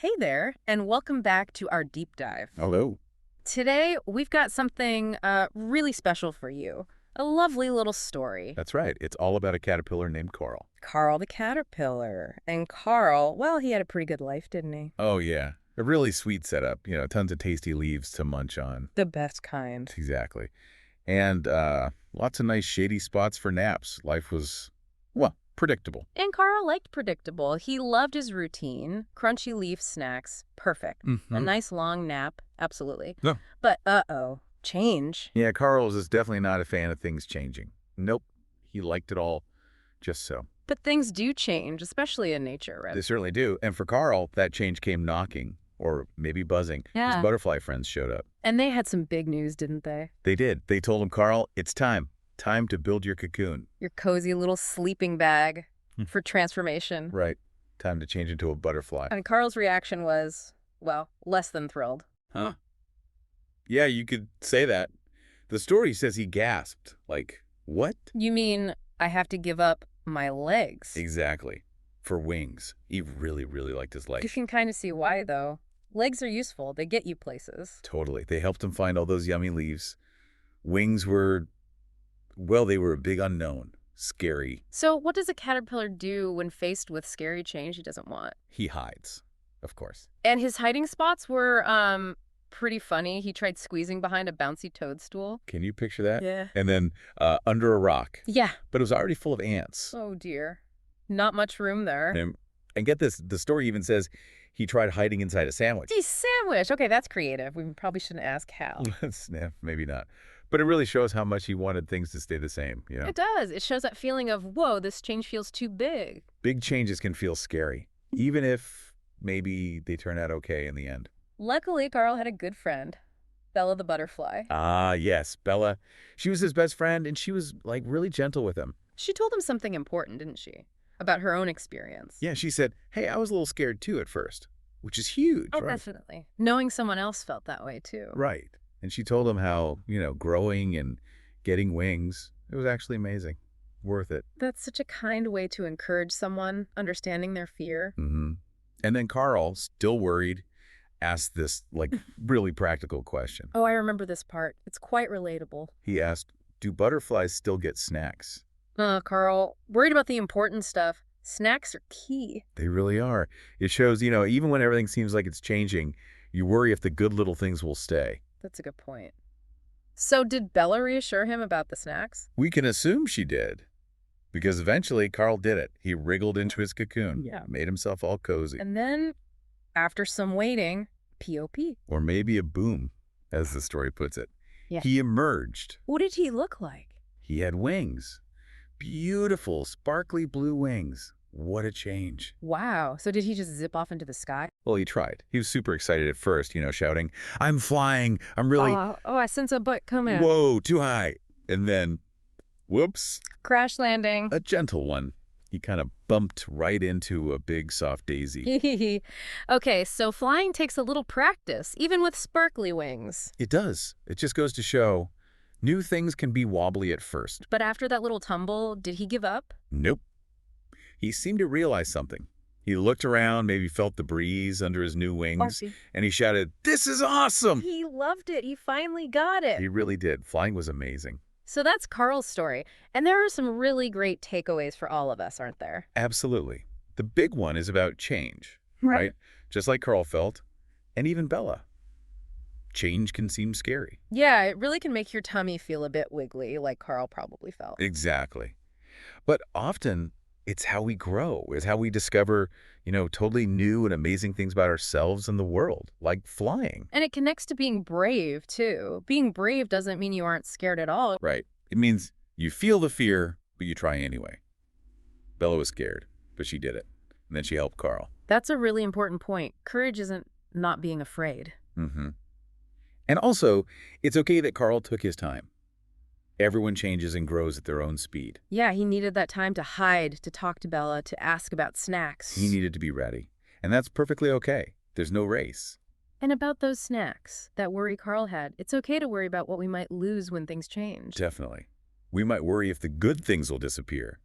Hey there, and welcome back to our deep dive. Hello. Today, we've got something really special for you. A lovely little story. That's right. It's all about a caterpillar named Carl. Carl the Caterpillar. And Carl, well, he had a pretty good life, didn't he? Oh, yeah. A really sweet setup. Tons of tasty leaves to munch on. The best kind. Exactly. And lots of nice shady spots for naps. Life was, well, predictable. And Carl liked predictable. He loved his routine. Crunchy leaf snacks, perfect. A nice long nap, absolutely. No. But uh-oh, change. Yeah, Carl is definitely not a fan of things changing. Nope. He liked it all just so. But things do change, especially in nature, right? They certainly do. And for Carl, that change came knocking, or maybe buzzing. Yeah. His butterfly friends showed up. And they had some big news, didn't they? They did. They told him, Carl, it's time. Time to build your cocoon. Your cozy little sleeping bag Hmm. for transformation. Right. Time to change into a butterfly. And Carl's reaction was, well, less than thrilled. Huh? Yeah, you could say that. The story says he gasped. Like, what? You mean I have to give up my legs? Exactly. For wings. He really, really liked his You legs. can kind of see why, though. Legs are useful. They get you places. Totally. They helped him find all those yummy leaves. Wings were, well, they were a big unknown. Scary. So what does a caterpillar do when faced with scary change he doesn't want? He hides, of course. And his hiding spots were, pretty funny. He tried squeezing behind a bouncy toadstool. Can you picture that? Yeah. And then under a rock. Yeah. But it was already full of ants. Oh, dear. Not much room there. And get this, the story even says he tried hiding inside a sandwich. Gee, sandwich. Okay, that's creative. We probably shouldn't ask how. Yeah, maybe not. But it really shows how much he wanted things to stay the same, It does. It shows that feeling of, whoa, this change feels too big. Big changes can feel scary, even if maybe they turn out okay in the end. Luckily, Carl had a good friend, Bella the butterfly. Ah, yes, Bella. She was his best friend, and she was, like, really gentle with him. She told him something important, didn't she? About her own experience. Yeah, she said, hey, I was a little scared too at first, which is huge, Oh, right? definitely. Knowing someone else felt that way, too. Right. And she told him how, growing and getting wings, it was actually amazing. Worth it. That's such a kind way to encourage someone, understanding their fear. Mm-hmm. And then Carl, still worried, asked this, really practical question. Oh, I remember this part. It's quite relatable. He asked, do butterflies still get snacks? Carl, worried about the important stuff. Snacks are key. They really are. It shows, even when everything seems like it's changing, you worry if the good little things will stay. That's a good point. So did Bella reassure him about the snacks? We can assume she did. Because eventually, Carl did it. He wriggled into his cocoon. Yeah. Made himself all cozy. And then, after some waiting, POP. Or maybe a boom, as the story puts it. Yeah. He emerged. What did he look like? He had wings. Beautiful, sparkly blue wings. What a change. Wow. So did he just zip off into the sky? Well, he tried. He was super excited at first, shouting, I'm flying. I'm really, I sense a butt coming. whoa, too high. And then, whoops, Crash landing. a gentle one. He kind of bumped right into a big soft daisy. Okay, so flying takes a little practice, even with sparkly wings. It does. It just goes to show new things can be wobbly at first. But after that little tumble, did he give up? Nope. He seemed to realize something. He looked around, maybe felt the breeze under his new wings, and he shouted, this is awesome! He loved it. He finally got it. He really did. Flying was amazing. So that's Carl's story. And there are some really great takeaways for all of us, aren't there? Absolutely. The big one is about change, right? Just like Carl felt, and even Bella. Change can seem scary. Yeah, it really can make your tummy feel a bit wiggly, like Carl probably felt. Exactly. But often, it's how we grow. It's how we discover, totally new and amazing things about ourselves and the world, like flying. And it connects to being brave, too. Being brave doesn't mean you aren't scared at all. Right. It means you feel the fear, but you try anyway. Bella was scared, but she did it. And then she helped Carl. That's a really important point. Courage isn't not being afraid. Mm-hmm. And also, it's okay that Carl took his time. Everyone changes and grows at their own speed. Yeah, he needed that time to hide, to talk to Bella, to ask about snacks. He needed to be ready. And that's perfectly okay. There's no race. And about those snacks, that worry Carl had, it's okay to worry about what we might lose when things change. Definitely. We might worry if the good things will disappear.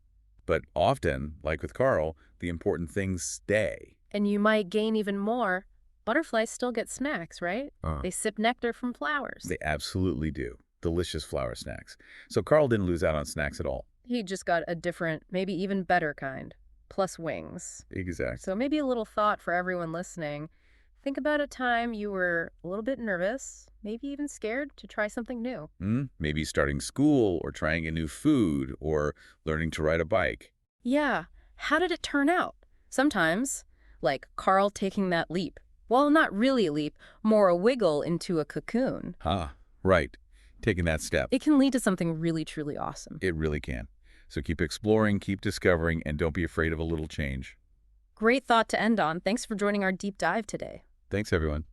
But often, like with Carl, the important things stay. And you might gain even more. Butterflies still get snacks, right? They sip nectar from flowers. They absolutely do. Delicious flower snacks. So Carl didn't lose out on snacks at all. He just got a different, maybe even better kind, plus wings. Exactly. So maybe a little thought for everyone listening. Think about a time you were a little bit nervous, maybe even scared to try something new. Maybe starting school or trying a new food or learning to ride a bike. Yeah, how did it turn out? Sometimes, like Carl taking that leap. Well, not really a leap, more a wiggle into a cocoon. Right. Taking that step. It can lead to something really, truly awesome. It really can. So keep exploring, keep discovering, and don't be afraid of a little change. Great thought to end on. Thanks for joining our deep dive today. Thanks, everyone.